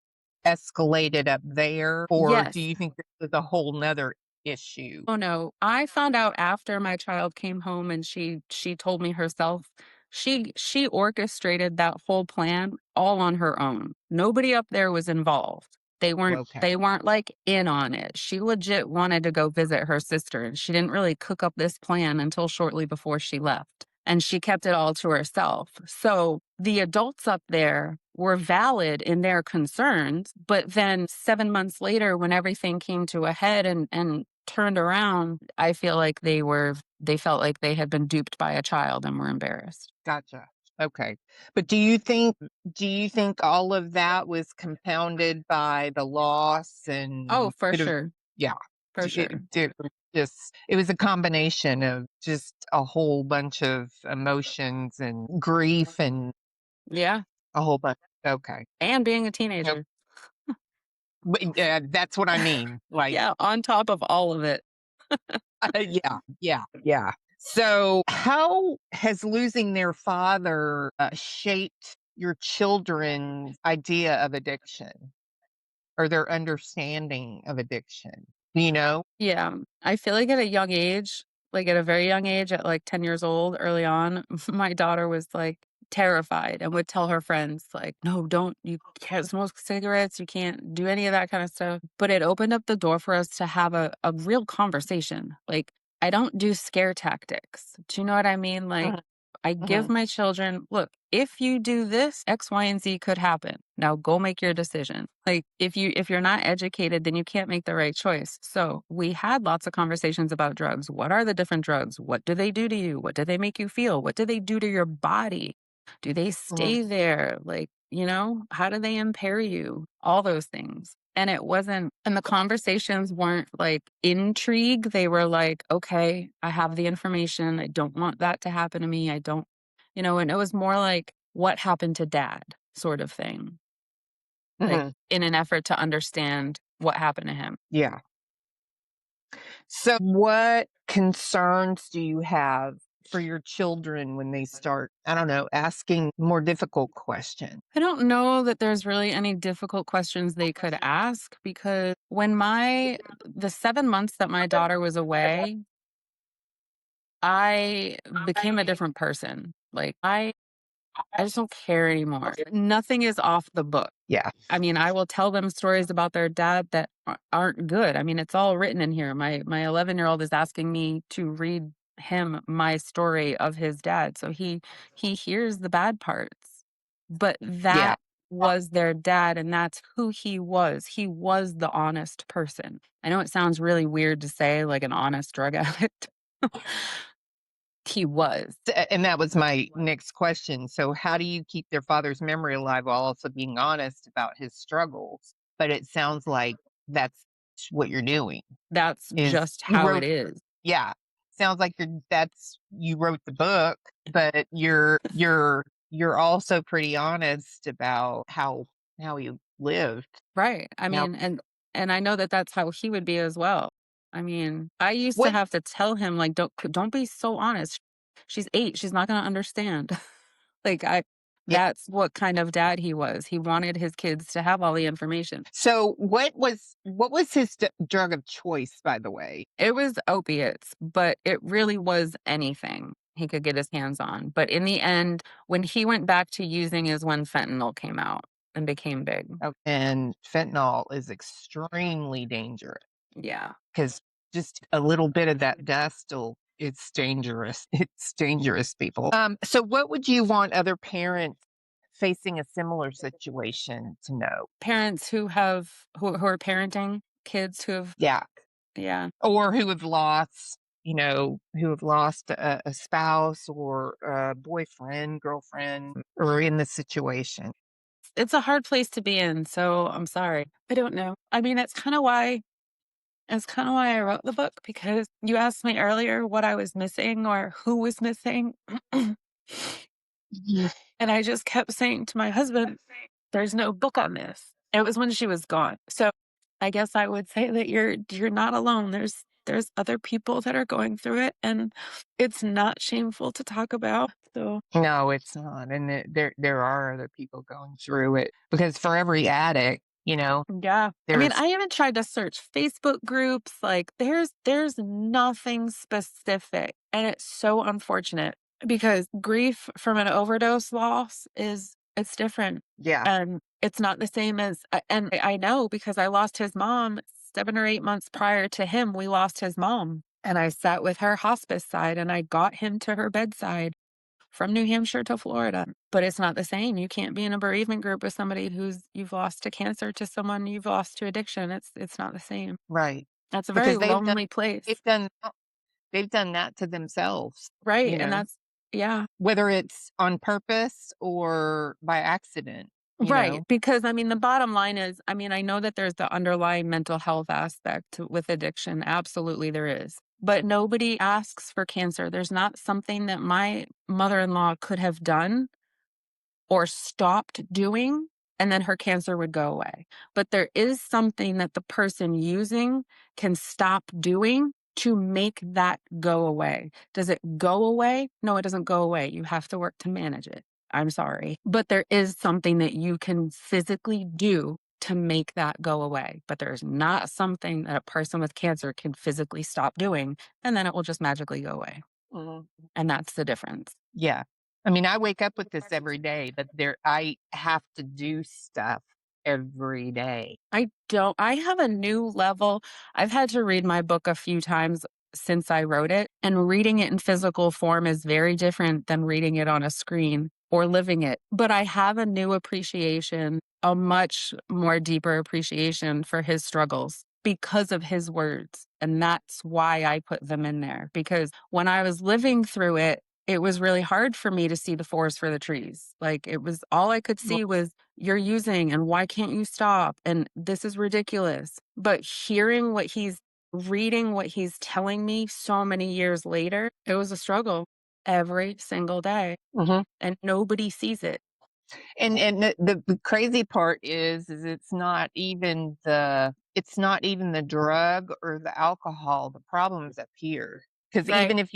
escalated up there, or do Yes. you think this was a whole nother issue? Oh, no. I found out after my child came home and she told me herself. She orchestrated that whole plan all on her own. Nobody up there was involved. Okay. They weren't like in on it. She legit wanted to go visit her sister and she didn't really cook up this plan until shortly before she left. And she kept it all to herself. So the adults up there were valid in their concerns, but then 7 months later, when everything came to a head and turned around, I feel like they felt like they had been duped by a child and were embarrassed. Gotcha. Okay. But do you think all of that was compounded by the loss Oh, and for it was sure. yeah. For sure. It was just it was a combination of just a whole bunch of emotions and grief and Yeah. a whole bunch. Okay. And being a Yep. teenager. But, yeah, that's what I mean. Like, Yeah, on top of all of it. yeah, yeah, yeah. So, how has losing their father shaped your children's idea of addiction or their understanding of addiction? Do you know? Yeah, I feel like at a young age, like at a very young age, at like 10 years old, early on, my daughter was like terrified and would tell her friends, like, no, don't, you can't smoke cigarettes, you can't do any of that kind of stuff. But it opened up the door for us to have a real conversation. Like, I don't do scare tactics. Do you know what I mean? Like, Mhm, I give mhm, my children, look, if you do this, X, Y, and Z could happen. Now go make your decision. Like if you're not educated, then you can't make the right choice. So we had lots of conversations about drugs. What are the different drugs? What do they do to you? What do they make you feel? What do they do to your body? Do they mhm, stay there? Like, how do they impair you? All those things. And it wasn't, and the conversations weren't like intrigue. They were like, okay, I have the information. I don't want that to happen to me. I don't, and it was more like, what happened to dad sort of thing, like mhm. in an effort to understand what happened to him. Yeah. So, what concerns do you have for your children when they start, I don't know, asking more difficult questions? I don't know that there's really any difficult questions they could ask because the 7 months that my daughter was away, I became a different person. Like I just don't care anymore. Nothing is off the book. Yeah. I mean, I will tell them stories about their dad that aren't good. I mean, it's all written in here. My 11-year-old is asking me to read him my story of his dad, so he hears the bad parts. But Yeah. that was their dad, and that's who he was. He was the honest person. I know it sounds really weird to say, like an honest drug addict. He was. And that was my next question. So, how do you keep their father's memory alive while also being honest about his struggles? But it sounds like that's what you're doing. That's Is just you how it wrote, is. yeah, sounds like you wrote the book, but you're also pretty honest about how you lived. Right. I Now, mean, and I know that that's how he would be as well. I mean, I used to what? have to tell him like don't be so honest. She's 8, she's not going to understand. Like Yeah. that's what kind of dad he was. He wanted his kids to have all the information. So, what was his drug of choice, by the way? It was opiates, but it really was anything he could get his hands on. But in the end, when he went back to using is when fentanyl came out and became big. And fentanyl is extremely dangerous. Yeah. Because just a little bit of that dust will it's dangerous. It's dangerous, people. So what would you want other parents facing a similar situation to know? Parents who are parenting kids who have Yeah. yeah. Or who have lost, who have lost a spouse or a boyfriend, girlfriend, or in this situation. It's a hard place to be in, so I'm sorry. I don't know. I mean, it's kinda why I wrote the book because you asked me earlier what I was missing or who was missing. Mhm. And I just kept saying to my husband, "There's no book on this." It was when she was gone. So, I guess I would say that you're not alone. There's other people that are going through it, and it's not shameful to talk about. So, No, it's not, and there are other people going through it because for every addict, yeah. I mean, there's I even tried to search Facebook groups, like, there's nothing specific, and it's so unfortunate because grief from an overdose loss it's different, yeah, and it's not the same as and I know because I lost his mom 7 or 8 months prior to him, we lost his mom, and I sat with her hospice side, and I got him to her bedside from New Hampshire to Florida. But it's not the same. You can't be in a bereavement group with somebody who's you've lost to cancer to someone you've lost to addiction. It's not the same. right. That's a very Because they've done lonely place. they've done that they've done that to themselves, Right. you And know? Yeah. whether it's on purpose or by accident, you Right, know? because, I mean, the bottom line is, I mean, I know that there's the underlying mental health aspect with addiction, absolutely there is, but nobody asks for cancer. There's not something that my mother-in-law could have done or stopped doing, and then her cancer would go away. But there is something that the person using can stop doing to make that go away. Does it go away? No, it doesn't go away. You have to work to manage it. I'm sorry. But there is something that you can physically do to make that go away. But there's not something that a person with cancer can physically stop doing, and then it will just magically go away. Mhm. And that's the difference. Yeah. I mean, I wake up with this every day, but I have to do stuff every day. I have a new level. I've had to read my book a few times since I wrote it, and reading it in physical form is very different than reading it on a screen or living it. But I have a new appreciation, a much more deeper appreciation for his struggles because of his words. And that's why I put them in there. Because when I was living through it, it was really hard for me to see the forest for the trees. Like it was all I could Well, see was you're using and why can't you stop? And this is ridiculous. But reading what he's telling me so many years later, it was a struggle every single day. mhm. And nobody sees it. And the crazy part is it's not even the drug or the alcohol, the problem's up here. Because Right. even if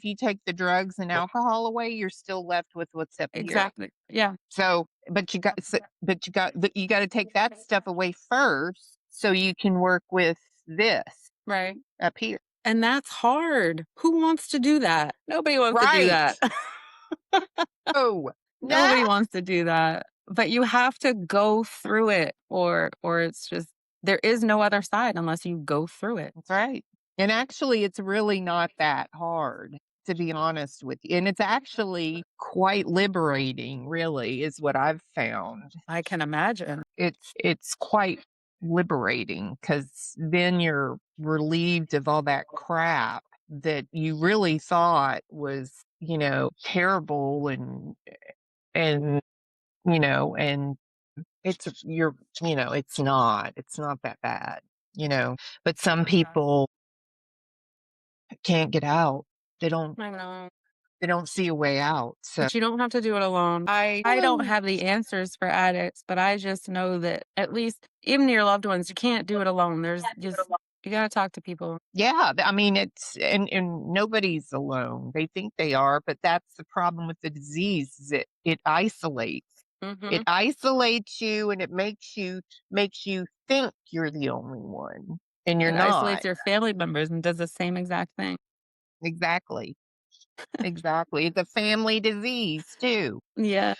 you take the drugs and alcohol away, you're still left with what's up here. Exactly. Yeah. So, but you gotta take that stuff away first so you can work with this Right. up here. And that's hard. Who wants to do that? Nobody wants to do Right. that. Oh, no. Nobody wants to do that. But you have to go through it or it's just there is no other side unless you go through it. That's right. And actually, it's really not that hard, to be honest with you. And it's actually quite liberating, really, is what I've found. I can imagine. It's quite liberating because then you're relieved of all that crap that you really thought was, terrible and and it's not that bad, but some people can't get out. They don't I know. they don't see a way out. So But you don't have to do it alone. I don't have the answers for addicts, but I just know that at least even your loved ones, you can't do it alone. There's just you gotta talk to people. yeah, I mean it's and nobody's alone. They think they are, but that's the problem with the disease is it isolates. It Mhm. isolates you and it makes you think you're the only one and you're It not. isolates your family members and does the same exact thing. Exactly. Exactly. It's a family disease too. Yeah.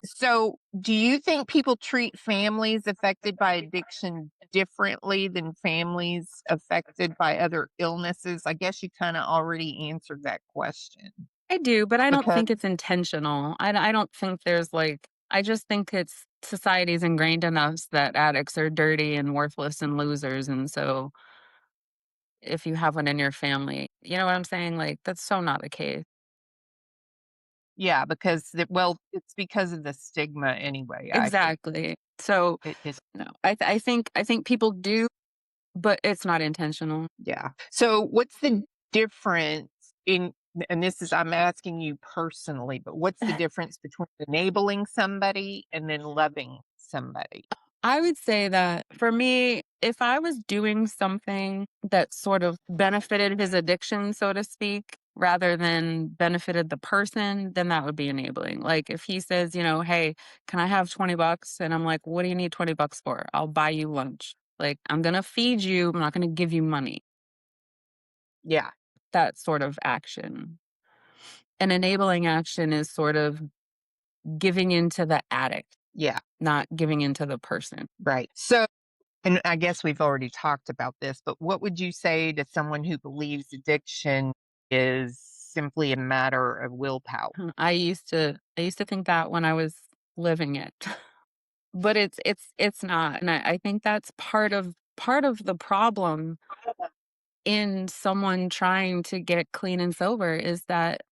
So do you think people treat families affected by addiction differently than families affected by other illnesses? I guess you kind of already answered that question. I do, but I don't Because think it's intentional. I don't think there's like I just think it's society's ingrained in us that addicts are dirty and worthless and losers, and so if you have one in your family, you know what I'm saying? Like that's so not the case. yeah, it's because of the stigma anyway, I think. Exactly. So It no, I think people do, but it's not intentional. yeah. So what's the difference in and this is I'm asking you personally, but what's the difference between enabling somebody and then loving somebody? I would say that for me, if I was doing something that sort of benefited his addiction, so to speak, rather than benefited the person, then that would be enabling. Like if he says, hey, can I have 20 bucks? And I'm like, what do you need 20 bucks for? I'll buy you lunch. Like I'm going to feed you. I'm not going to give you money. Yeah. That sort of action. An enabling action is sort of giving into the addict, Yeah. not giving into the person. Right. So, and I guess we've already talked about this, but what would you say to someone who believes addiction is simply a matter of willpower? I used to think that when I was living it. But it's not. And I think that's part of the problem in someone trying to get clean and sober is that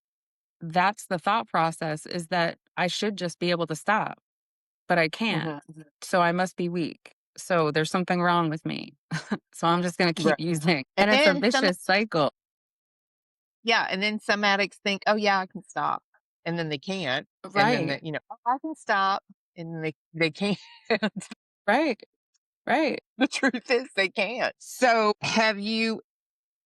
that's the thought process, is that I should just be able to stop, but I can't. Mhm. So I must be weak. So there's something wrong with me. So I'm just going to keep Right. using. And And it's a then some vicious cycle. yeah, and then some addicts think, "Oh, yeah, I can stop." And then they can't. And then Right. "Oh, I can stop." And then they can't. Right. Right. The truth is they can't. So, have you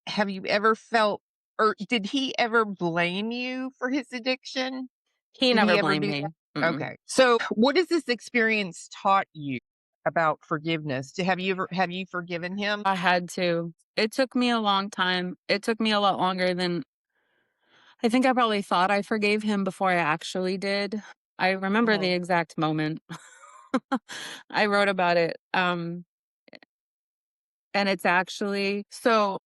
ever felt, or did he ever blame you for his addiction? He Did he never ever blamed do me. that? Mm-mm. Okay. So, what has this experience taught you about forgiveness? Have you forgiven him? I had to. It took me a long time. It took me a lot longer than I think. I probably thought I forgave him before I actually did. I remember the Mhm. exact moment. I wrote about it. And it's actually so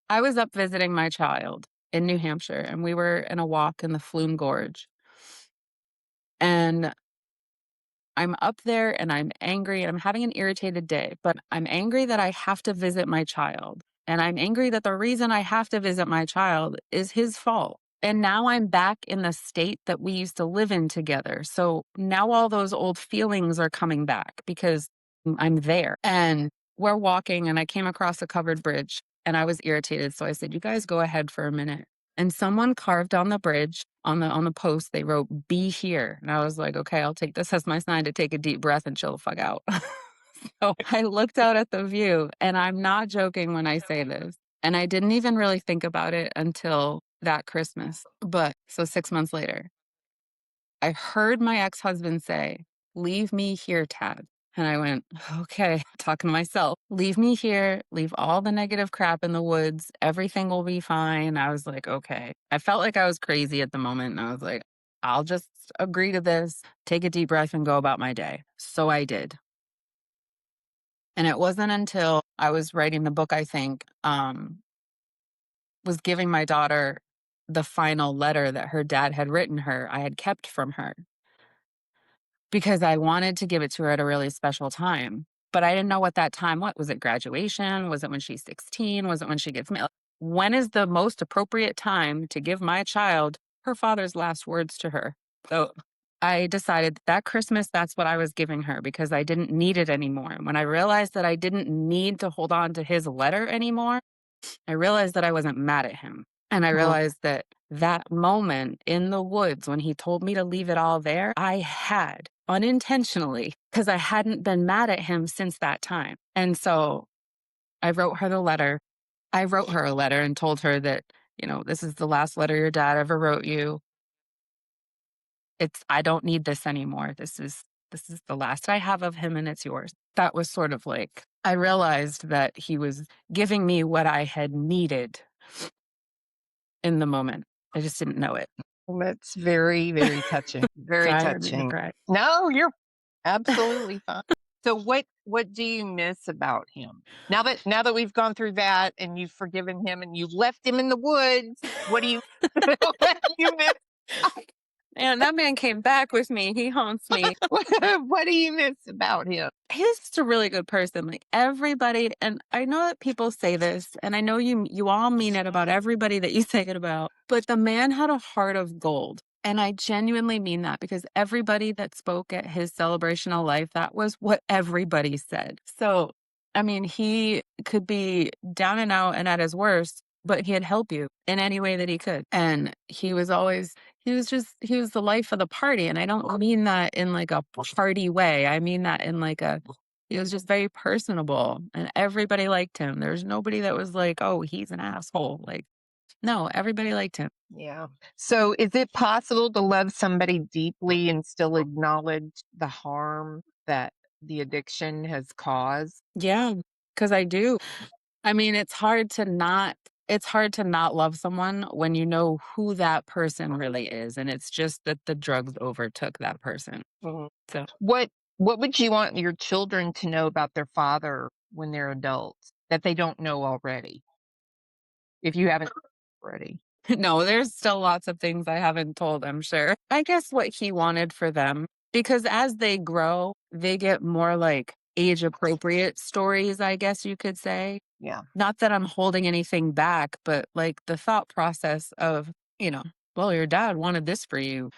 I was up visiting my child in New Hampshire, and we were in a walk in the Flume Gorge. And I'm up there and I'm angry and I'm having an irritated day, but I'm angry that I have to visit my child. And I'm angry that the reason I have to visit my child is his fault. And now I'm back in the state that we used to live in together. So now all those old feelings are coming back because I'm there. And we're walking and I came across a covered bridge and I was irritated. So I said, "You guys go ahead for a minute." And someone carved on the bridge, on the post, they wrote, "Be here." And I was like, "Okay, I'll take this as my sign to take a deep breath and chill the fuck out." So I looked out at the view, and I'm not joking when I say this. And I didn't even really think about it until that Christmas. But so 6 months later, I heard my ex-husband say, "Leave me here, Tad." And I went, "Okay," talking to myself, "Leave me here, leave all the negative crap in the woods. Everything will be fine." I was like, "Okay." I felt like I was crazy at the moment. And I was like, "I'll just agree to this, take a deep breath, and go about my day." So I did. And it wasn't until I was writing the book, I think, was giving my daughter the final letter that her dad had written her, I had kept from her, because I wanted to give it to her at a really special time, but I didn't know what that time what was it graduation? Was it when she's 16? Was it when she gets married? When is the most appropriate time to give my child her father's last words to her? So I decided that Christmas, that's what I was giving her because I didn't need it anymore. And when I realized that I didn't need to hold on to his letter anymore, I realized that I wasn't mad at him. And I Mhm. realized that that moment in the woods when he told me to leave it all there, I had unintentionally, because I hadn't been mad at him since that time. And so I wrote her the letter. I wrote her a letter and told her that, "This is the last letter your dad ever wrote you. I don't need this anymore. This is the last I have of him and it's yours." That was sort of like I realized that he was giving me what I had needed in the moment. I just didn't know it. Well, that's very, very touching. Very Sorry, I didn't mean to touching. cry. No, you're absolutely fine. So what do you miss about him? Now that we've gone through that and you've forgiven him and you left him in the woods, what do you what do you miss? And that man came back with me. He haunts me. What do you miss about him? He's just a really good person. Like everybody, and I know that people say this, and I know you all mean it about everybody that you say it about, but the man had a heart of gold. And I genuinely mean that because everybody that spoke at his celebration of life, that was what everybody said. So, I mean, he could be down and out and at his worst, but he'd help you in any way that he could. And he was the life of the party. And I don't mean that in like a party way. I mean that in like he was just very personable and everybody liked him. There's nobody that was like, "Oh, he's an asshole." Like, no, everybody liked him. Yeah. So is it possible to love somebody deeply and still acknowledge the harm that the addiction has caused? Yeah, because I do. I mean, it's hard to not love someone when you know who that person really is, and it's just that the drugs overtook that person. Mhm. So, What would you want your children to know about their father when they're adults that they don't know already? If you haven't already. no, there's still lots of things I haven't told, I'm sure. I guess what he wanted for them, because as they grow, they get more like age appropriate stories, I guess you could say. Yeah. Not that I'm holding anything back, but like the thought process of, you know, well, your dad wanted this for you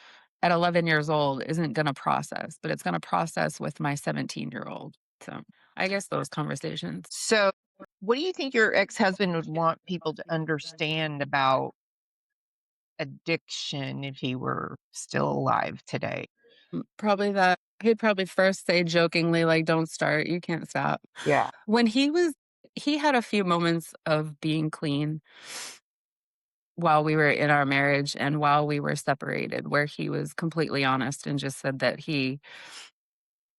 at 11 years old isn't going to process, but it's going to process with my 17-year-old. So I guess those conversations. So, what do you think your ex-husband would want people to understand about addiction if he were still alive today? Probably that he'd probably first say jokingly, like, don't start, you can't stop. Yeah. When he had a few moments of being clean while we were in our marriage and while we were separated, where he was completely honest and just said that he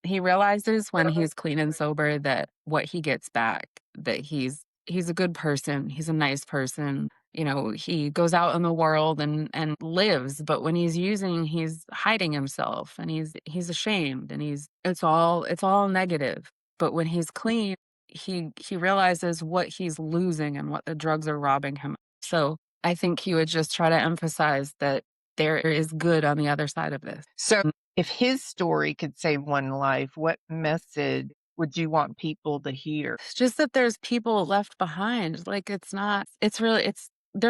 realizes when he's clean and sober that what he gets back, that he's a good person, he's a nice person, he goes out in the world and lives, but when he's using, he's hiding himself and he's ashamed and it's all negative. But when he's clean, he realizes what he's losing and what the drugs are robbing him. So, I think he would just try to emphasize that there is good on the other side of this. So, if his story could save one life, what message would you want people to hear? It's just that there's people left behind. Like, there's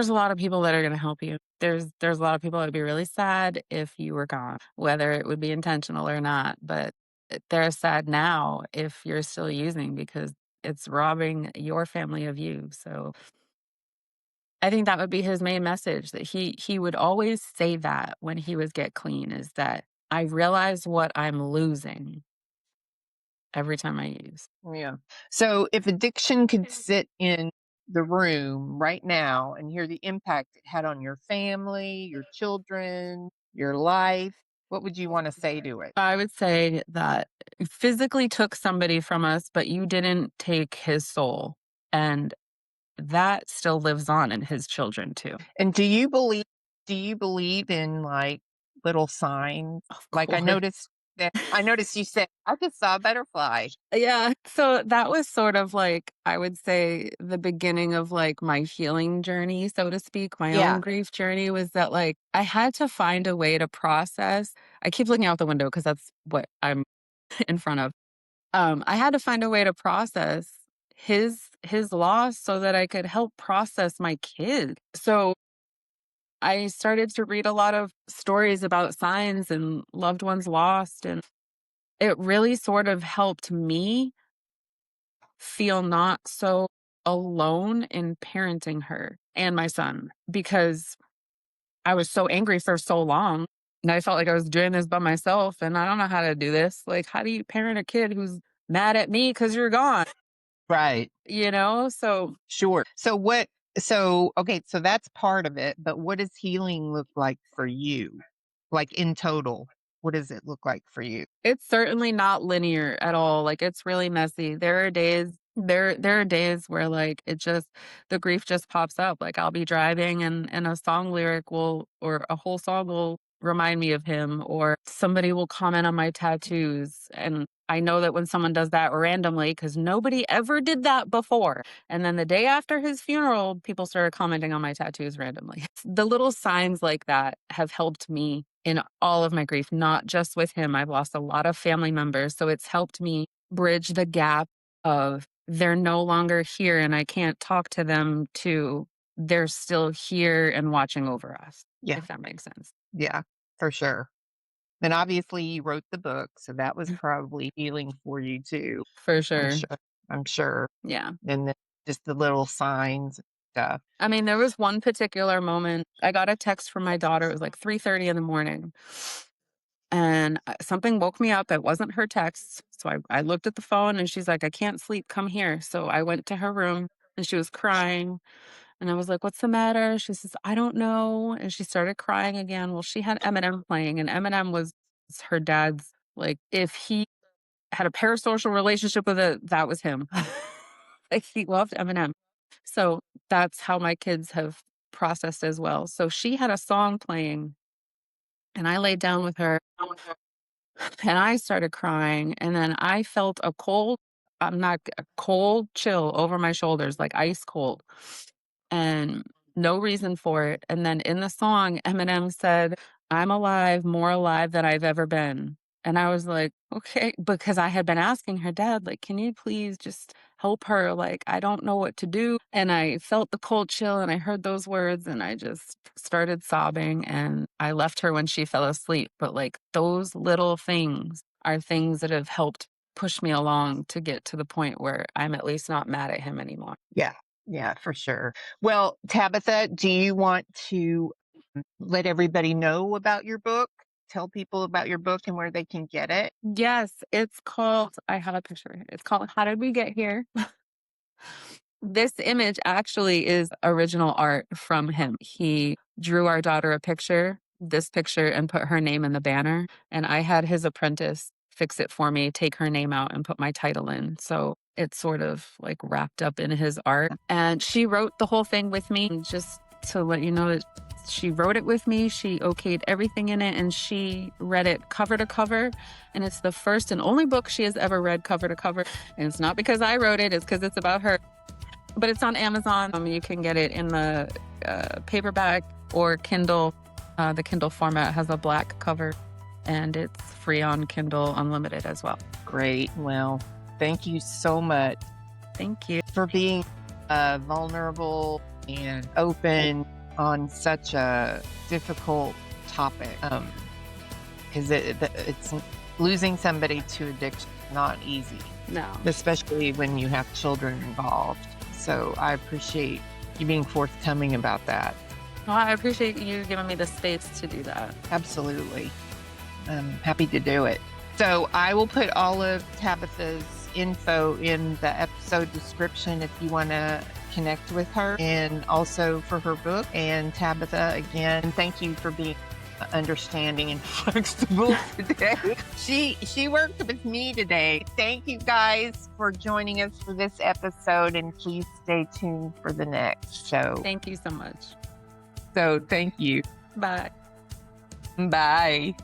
a lot of people that are gonna help you. There's a lot of people that would be really sad if you were gone, whether it would be intentional or not, but they're sad now if you're still using because it's robbing your family of you. So, I think that would be his main message, that he would always say that when he would get clean, is that, "I realize what I'm losing every time I use." Yeah. So, if addiction could sit in the room right now and hear the impact it had on your family, your children, your life, what would you want to say to it? I would say that you physically took somebody from us, but you didn't take his soul, and that still lives on in his children too. And do you believe in like little signs? Of Like course. I noticed you said I just saw a butterfly. Yeah, so that was sort of like, I would say, the beginning of, like, my healing journey, so to speak, my own Yeah. grief journey, was that, like, I had to find a way to process. I keep looking out the window because that's what I'm in front of. I had to find a way to process his loss so that I could help process my kid. So I started to read a lot of stories about signs and loved ones lost, and it really sort of helped me feel not so alone in parenting her and my son, because I was so angry for so long and I felt like I was doing this by myself and I don't know how to do this. Like, how do you parent a kid who's mad at me because you're gone? Right. So Sure. Okay, so that's part of it, but what does healing look like for you? Like in total, what does it look like for you? it's certainly not linear at all. Like, it's really messy. There are days where, like, the grief just pops up. Like, I'll be driving and a song lyric will or a whole song will remind me of him, or somebody will comment on my tattoos, and I know that when someone does that randomly, because nobody ever did that before, and then the day after his funeral, people started commenting on my tattoos randomly. The little signs like that have helped me in all of my grief, not just with him. I've lost a lot of family members, so it's helped me bridge the gap of they're no longer here and I can't talk to them, to they're still here and watching over us, Yeah. if that makes sense. Yeah, for sure. And obviously you wrote the book, so that was probably healing for you too. For I'm sure. sure. I'm sure. Yeah. And then just the little signs and stuff. I mean, there was one particular moment. I got a text from my daughter. It was like 3:30 in the morning. And something woke me up. It wasn't her text. So I looked at the phone and she's like, I can't sleep. Come here. So I went to her room and she was crying. And I was like, what's the matter? She says, I don't know. And she started crying again. Well, she had Eminem playing, and Eminem was her dad's, like, if he had a parasocial relationship with it, that was him. Like, he loved Eminem. So that's how my kids have processed as well. So she had a song playing and I laid down with her and I started crying. And then I felt I'm not a cold chill over my shoulders, like ice cold, and no reason for it. And then in the song, Eminem said, I'm alive, more alive than I've ever been. And I was like, okay, because I had been asking her dad, like, can you please just help her. Like, I don't know what to do. And I felt the cold chill and I heard those words and I just started sobbing and I left her when she fell asleep. But like those little things are things that have helped push me along to get to the point where I'm at least not mad at him anymore. Yeah. Yeah, for sure. Well, Tabitha, do you want to let everybody know about your book? Tell people about your book and where they can get it? Yes, it's called, I have a picture here. It's called How Did We Get Here? This image actually is original art from him. He drew our daughter this picture, and put her name in the banner. And I had his apprentice fix it for me, take her name out and put my title in. So it's sort of like wrapped up in his art. And she wrote the whole thing with me. And just to let you know that she wrote it with me. She okayed everything in it and she read it cover to cover. And it's the first and only book she has ever read cover to cover. And it's not because I wrote it, it's because it's about her. But it's on Amazon. You can get it in the paperback or Kindle. The Kindle format has a black cover, and it's free on Kindle Unlimited as well. Great. Well, thank you so much. Thank you for being vulnerable and open on such a difficult topic. Because it's losing somebody to addiction not easy. No, especially when you have children involved. So I appreciate you being forthcoming about that. Well, I appreciate you giving me the space to do that. Absolutely. I'm happy to do it. So I will put all of Tabitha's info in the episode description if you want to connect with her, and also for her book. And Tabitha, again, thank you for being understanding and flexible today. She worked with me today. Thank you guys for joining us for this episode, and please stay tuned for the next show. Thank you so much. So thank you. Bye. Bye.